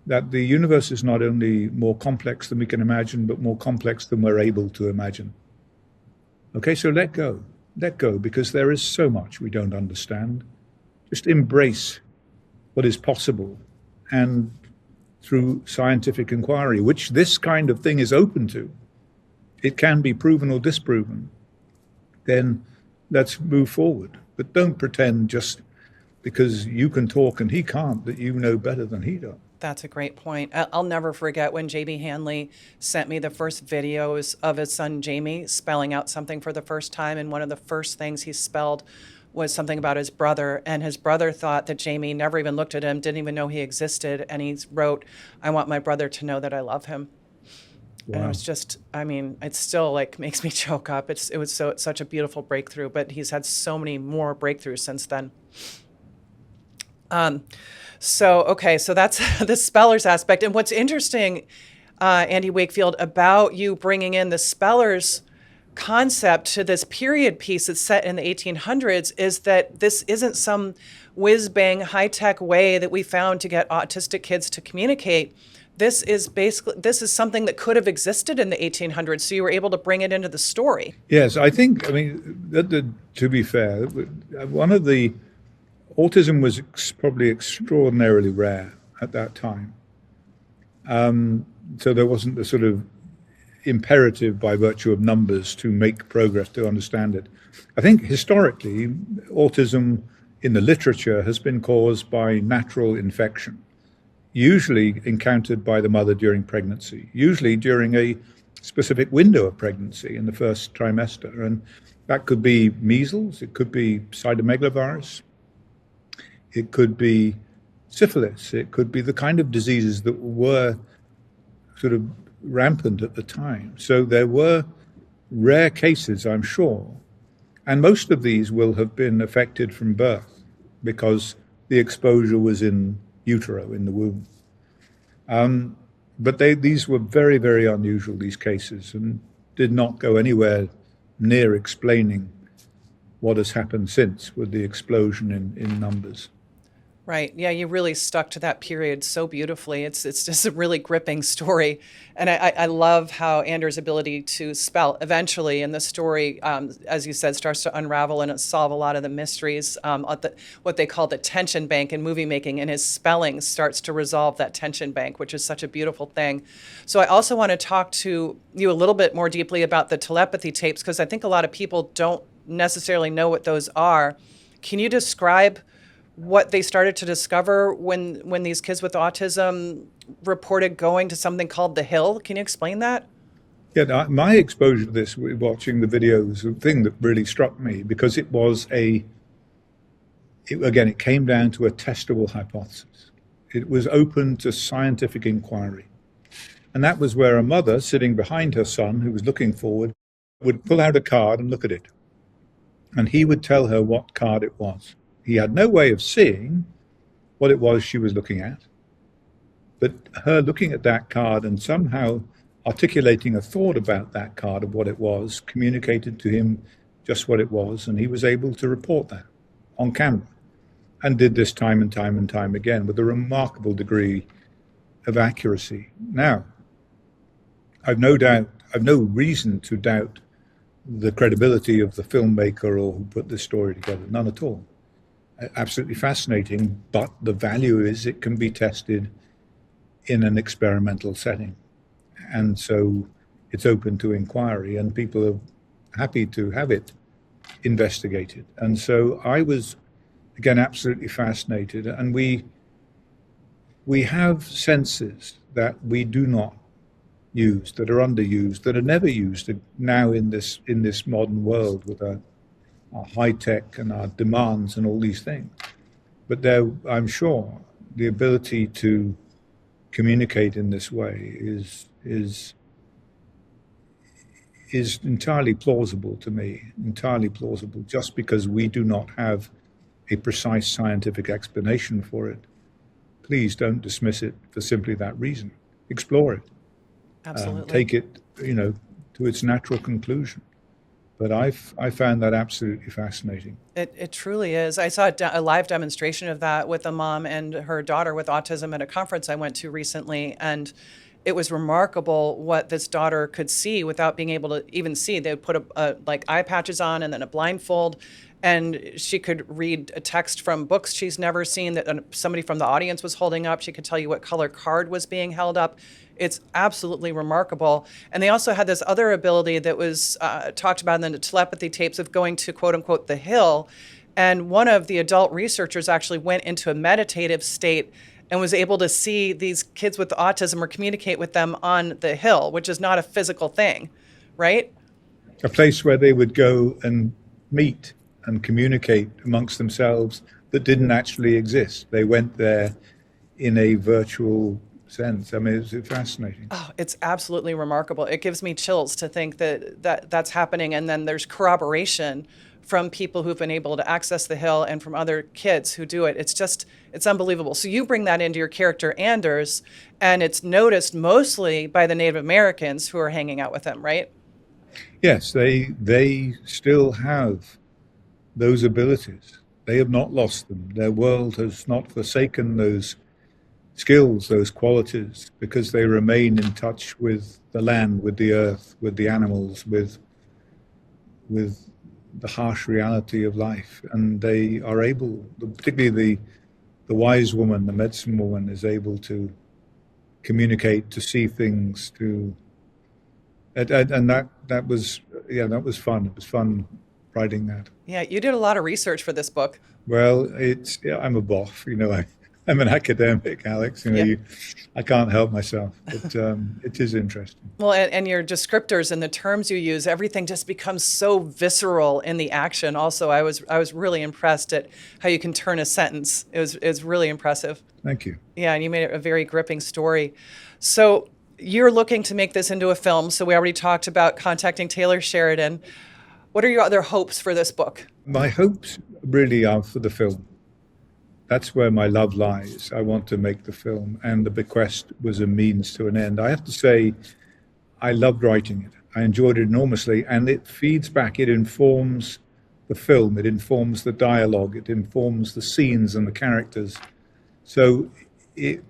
that the universe is not only more complex than we can imagine, but more complex than we're able to imagine. Okay, so let go, because there is so much we don't understand. Just embrace what is possible, and through scientific inquiry, which this kind of thing is open to, it can be proven or disproven, then let's move forward. But don't pretend just because you can talk and he can't that you know better than he does. That's a great point. I'll never forget when J.B. Hanley sent me the first videos of his son Jamie spelling out something for the first time, and one of the first things he spelled was something about his brother, and his brother thought that Jamie never even looked at him, didn't even know he existed, and he wrote, "I want my brother to know that I love him." Wow. And it was just, I mean, it still like makes me choke up. It was such a beautiful breakthrough, but he's had so many more breakthroughs since then. So that's the spellers aspect. And what's interesting, Andy Wakefield, about you bringing in the spellers concept to this period piece that's set in the 1800s is that this isn't some whiz-bang high-tech way that we found to get autistic kids to communicate. This is something that could have existed in the 1800s, so you were able to bring it into the story. Yes, I mean, to be fair, autism was probably extraordinarily rare at that time. So there wasn't the sort of imperative by virtue of numbers to make progress to understand it. I think historically, autism in the literature has been caused by natural infection, usually encountered by the mother during pregnancy, usually during a specific window of pregnancy in the first trimester. And that could be measles, it could be cytomegalovirus, it could be syphilis, it could be the kind of diseases that were sort of rampant at the time. So there were rare cases, I'm sure, and most of these will have been affected from birth because the exposure was in utero, in the womb. But these were very, very unusual, these cases, and did not go anywhere near explaining what has happened since with the explosion in numbers. Right. Yeah, you really stuck to that period so beautifully. It's just a really gripping story. And I love how Andrew's ability to spell eventually in the story, as you said, starts to unravel and solve a lot of the mysteries, what they call the tension bank in movie making. And his spelling starts to resolve that tension bank, which is such a beautiful thing. So I also want to talk to you a little bit more deeply about the telepathy tapes, because I think a lot of people don't necessarily know what those are. Can you describe what they started to discover when these kids with autism reported going to something called the Hill? Can you explain that? Yeah, my exposure to this, watching the videos, the thing that really struck me, because it was it came down to a testable hypothesis. It was open to scientific inquiry. And that was where a mother sitting behind her son, who was looking forward, would pull out a card and look at it. And he would tell her what card it was. He had no way of seeing what it was she was looking at, but her looking at that card and somehow articulating a thought about that card of what it was communicated to him just what it was, and he was able to report that on camera, and did this time and time and time again with a remarkable degree of accuracy. Now, I've no reason to doubt the credibility of the filmmaker or who put this story together, none at all. Absolutely fascinating, but the value is it can be tested in an experimental setting. And so it's open to inquiry, and people are happy to have it investigated. And so I was, again, absolutely fascinated. And we have senses that we do not use, that are underused, that are never used now in this modern world with our high tech and our demands and all these things. But there, I'm sure, the ability to communicate in this way is entirely plausible to me, entirely plausible, just because we do not have a precise scientific explanation for it. Please don't dismiss it for simply that reason. Explore it. Absolutely. Take it, to its natural conclusion. But I found that absolutely fascinating. It truly is. I saw a live demonstration of that with a mom and her daughter with autism at a conference I went to recently, and it was remarkable what this daughter could see without being able to even see. They would put like eye patches on and then a blindfold, and she could read a text from books she's never seen that somebody from the audience was holding up. She could tell you what color card was being held up. It's absolutely remarkable. And they also had this other ability that was talked about in the telepathy tapes of going to, quote unquote, the Hill. And one of the adult researchers actually went into a meditative state and was able to see these kids with autism or communicate with them on the Hill, which is not a physical thing, right? A place where they would go and meet and communicate amongst themselves that didn't actually exist. They went there in a virtual sense. I mean, it's fascinating. Oh, it's absolutely remarkable. It gives me chills to think that's happening. And then there's corroboration from people who've been able to access the Hill and from other kids who do it. It's unbelievable. So you bring that into your character, Anders, and it's noticed mostly by the Native Americans who are hanging out with them, right? Yes, they still have those abilities. They have not lost them. Their world has not forsaken those skills, those qualities, because they remain in touch with the land, with the earth, with the animals, with the harsh reality of life. And they are able, particularly the wise woman, the medicine woman, is able to communicate, to see things, and that was fun. It was fun writing that. Yeah, you did a lot of research for this book. Well, I'm a boff, I'm an academic, Alix. I can't help myself, but it is interesting. Well, and your descriptors and the terms you use, everything just becomes so visceral in the action. Also, I was really impressed at how you can turn a sentence. It was really impressive. Thank you. Yeah, and you made it a very gripping story. So you're looking to make this into a film. So we already talked about contacting Taylor Sheridan. What are your other hopes for this book? My hopes really are for the film. That's where my love lies. I want to make the film, and the Bequest was a means to an end. I have to say, I loved writing it. I enjoyed it enormously, and it feeds back. It informs the film. It informs the dialogue. It informs the scenes and the characters. So there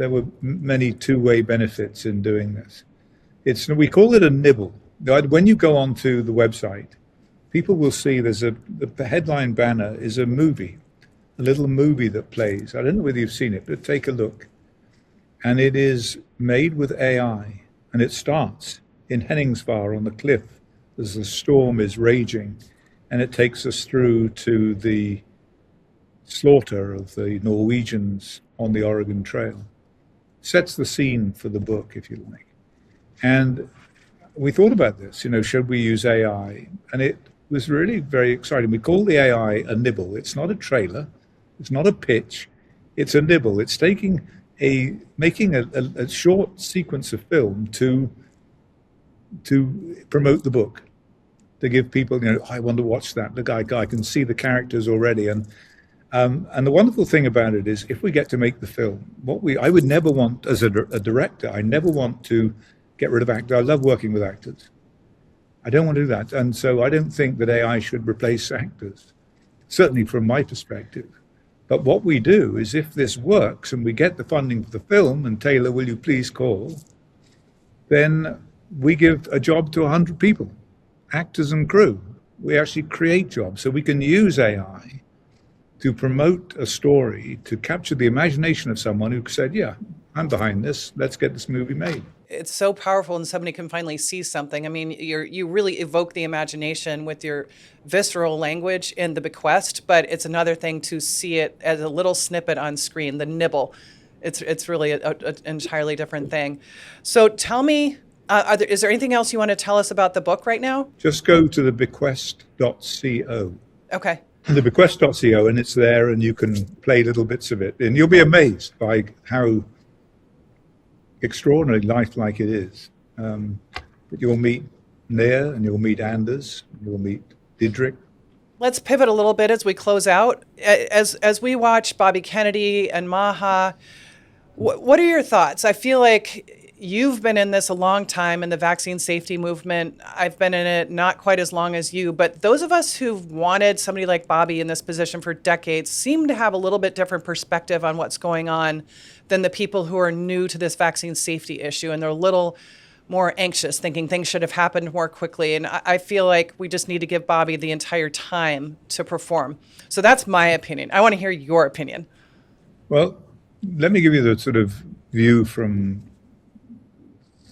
were many two-way benefits in doing this. We call it a nibble. When you go onto the website, people will see the headline banner is a movie. A little movie that plays. I don't know whether you've seen it, but take a look. And it is made with AI, and it starts in Henningsvar on the cliff as the storm is raging, and it takes us through to the slaughter of the Norwegians on the Oregon Trail. Sets the scene for the book, if you like. And we thought about this, should we use AI? And it was really very exciting. We call the AI a nibble. It's not a trailer. It's not a pitch, it's a nibble. It's making a short sequence of film to promote the book, to give people, I want to watch that. Look, I can see the characters already. And the wonderful thing about it is, if we get to make the film, I would never want, as a director, I never want to get rid of actors. I love working with actors. I don't want to do that. And so I don't think that AI should replace actors, certainly from my perspective. But what we do is, if this works and we get the funding for the film, and Taylor, will you please call, then we give a job to 100 people, actors and crew. We actually create jobs. So we can use AI to promote a story, to capture the imagination of someone who said, yeah, I'm behind this. Let's get this movie made. It's so powerful, and somebody can finally see something. I mean, you really evoke the imagination with your visceral language in the Bequest, but it's another thing to see it as a little snippet on screen, the nibble. It's really an entirely different thing. So tell me, is there anything else you want to tell us about the book right now? Just go to the bequest.co. Okay. The bequest.co, and it's there, and you can play little bits of it. And you'll be amazed by how extraordinarily lifelike it is. But you'll meet Nair, and you'll meet Anders, and you'll meet Didrik. Let's pivot a little bit as we close out. As we watch Bobby Kennedy and Maha, what are your thoughts? I feel like you've been in this a long time in the vaccine safety movement. I've been in it not quite as long as you, but those of us who've wanted somebody like Bobby in this position for decades seem to have a little bit different perspective on what's going on than the people who are new to this vaccine safety issue, and they're a little more anxious, thinking things should have happened more quickly. And I feel like we just need to give Bobby the entire time to perform. So that's my opinion. I want to hear your opinion. Well, let me give you the sort of view from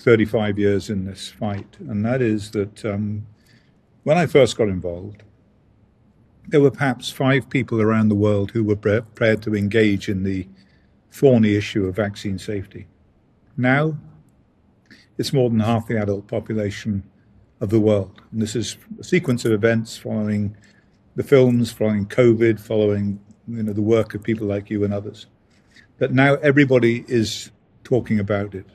35 years in this fight, and that is that when I first got involved, there were perhaps 5 people around the world who were prepared to engage in the thorny issue of vaccine safety. Now, it's more than half the adult population of the world. And this is a sequence of events following the films, following COVID, following the work of people like you and others. That now everybody is talking about it.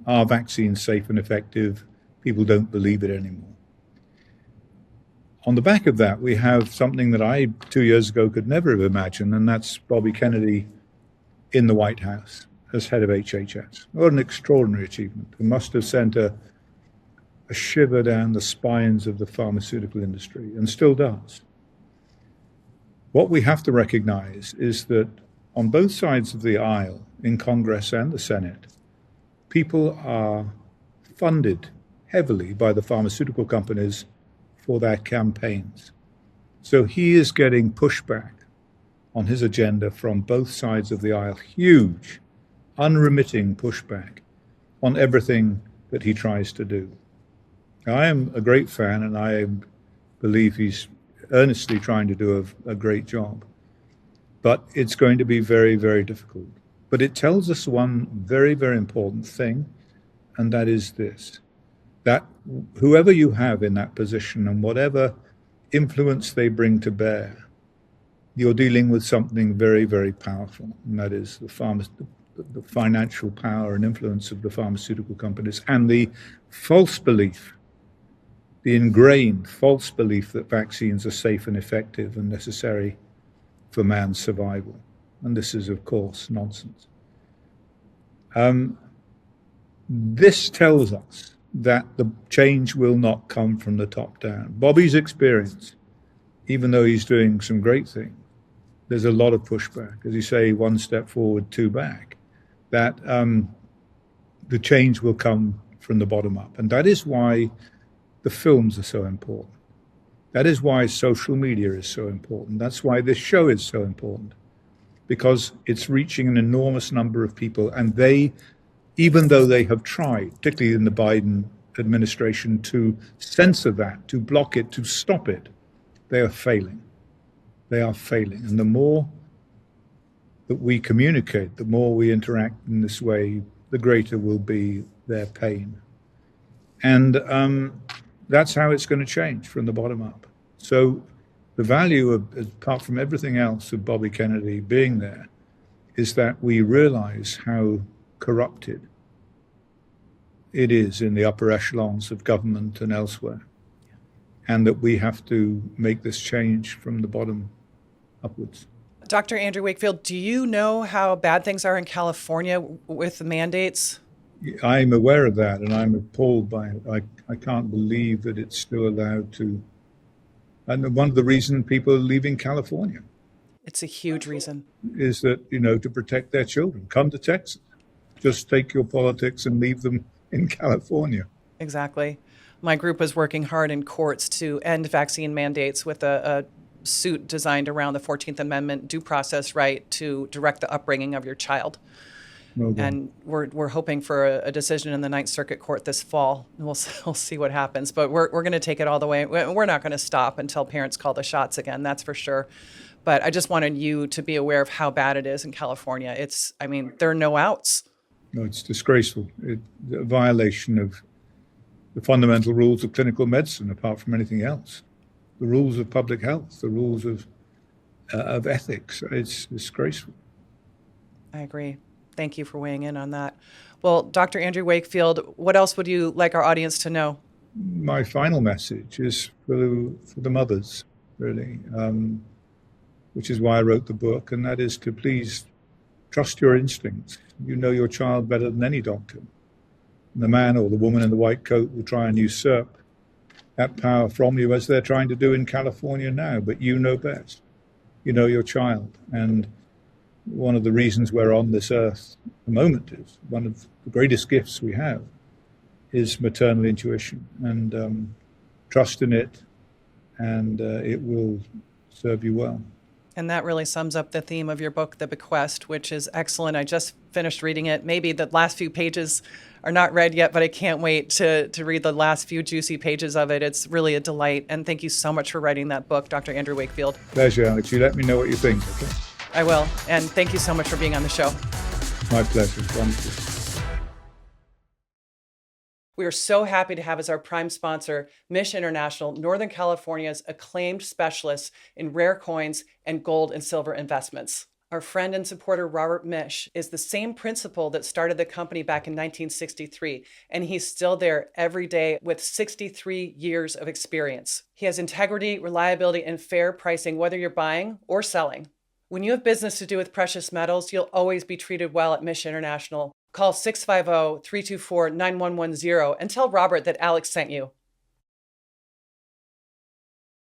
Are vaccines safe and effective? People don't believe it anymore. On the back of that, we have something that I, 2 years ago, could never have imagined, and that's Bobby Kennedy in the White House as head of HHS. What an extraordinary achievement. It must have sent a shiver down the spines of the pharmaceutical industry, and still does. What we have to recognize is that on both sides of the aisle, in Congress and the Senate, people are funded heavily by the pharmaceutical companies for their campaigns. So he is getting pushback on his agenda from both sides of the aisle, huge, unremitting pushback on everything that he tries to do. I am a great fan, and I believe he's earnestly trying to do a great job. But it's going to be very, very difficult. But it tells us one very, very important thing, and that is this, that whoever you have in that position and whatever influence they bring to bear, you're dealing with something very, very powerful, and that is the financial power and influence of the pharmaceutical companies and the false belief, the ingrained false belief that vaccines are safe and effective and necessary for man's survival. And this is, of course, nonsense. This tells us that the change will not come from the top down. Bobby's experience, even though he's doing some great things, there's a lot of pushback. As you say, one step forward, two back. That the change will come from the bottom up. And that is why the films are so important. That is why social media is so important. That's why this show is so important, because it's reaching an enormous number of people, and they, even though they have tried, particularly in the Biden administration, to censor that, to block it, to stop it, they are failing. They are failing. And the more that we communicate, the more we interact in this way, the greater will be their pain. And that's how it's going to change from the bottom up. So the value of, apart from everything else, of Bobby Kennedy being there is that we realize how corrupted it is in the upper echelons of government and elsewhere, and that we have to make this change from the bottom upwards. Dr. Andrew Wakefield, do you know how bad things are in California with the mandates? I'm aware of that, and I'm appalled by it. I can't believe that it's still allowed to. And one of the reasons people are leaving California. It's a huge reason. Is that, to protect their children. Come to Texas. Just take your politics and leave them in California. Exactly. My group was working hard in courts to end vaccine mandates with a suit designed around the 14th Amendment due process right to direct the upbringing of your child. And we're hoping for a decision in the Ninth Circuit Court this fall. We'll see what happens, but we're going to take it all the way. We're not going to stop until parents call the shots again, that's for sure. But I just wanted you to be aware of how bad it is in California. There are no outs. No, it's disgraceful. It's a violation of the fundamental rules of clinical medicine, apart from anything else. The rules of public health, the rules of ethics. It's disgraceful. I agree. Thank you for weighing in on that. Well, Dr. Andrew Wakefield, what else would you like our audience to know? My final message is for the mothers, really, which is why I wrote the book, and that is to please trust your instincts. You know your child better than any doctor. The man or the woman in the white coat will try and usurp that power from you, as they're trying to do in California now, but you know best. You know your child. And one of the reasons we're on this earth at the moment is one of the greatest gifts we have is maternal intuition, and trust in it, and it will serve you well. And that really sums up the theme of your book, The Bequest, which is excellent. I just finished reading it. Maybe the last few pages are not read yet, but I can't wait to read the last few juicy pages of it. It's really a delight. And thank you so much for writing that book, Dr. Andrew Wakefield. Pleasure, Alex. You let me know what you think, okay? I will. And thank you so much for being on the show. My pleasure. Wonderful. We are so happy to have as our prime sponsor, Mish International, Northern California's acclaimed specialists in rare coins and gold and silver investments. Our friend and supporter, Robert Mish, is the same principal that started the company back in 1963, and he's still there every day with 63 years of experience. He has integrity, reliability, and fair pricing, whether you're buying or selling. When you have business to do with precious metals, you'll always be treated well at Mish International. Call 650-324-9110 and tell Robert that Alex sent you.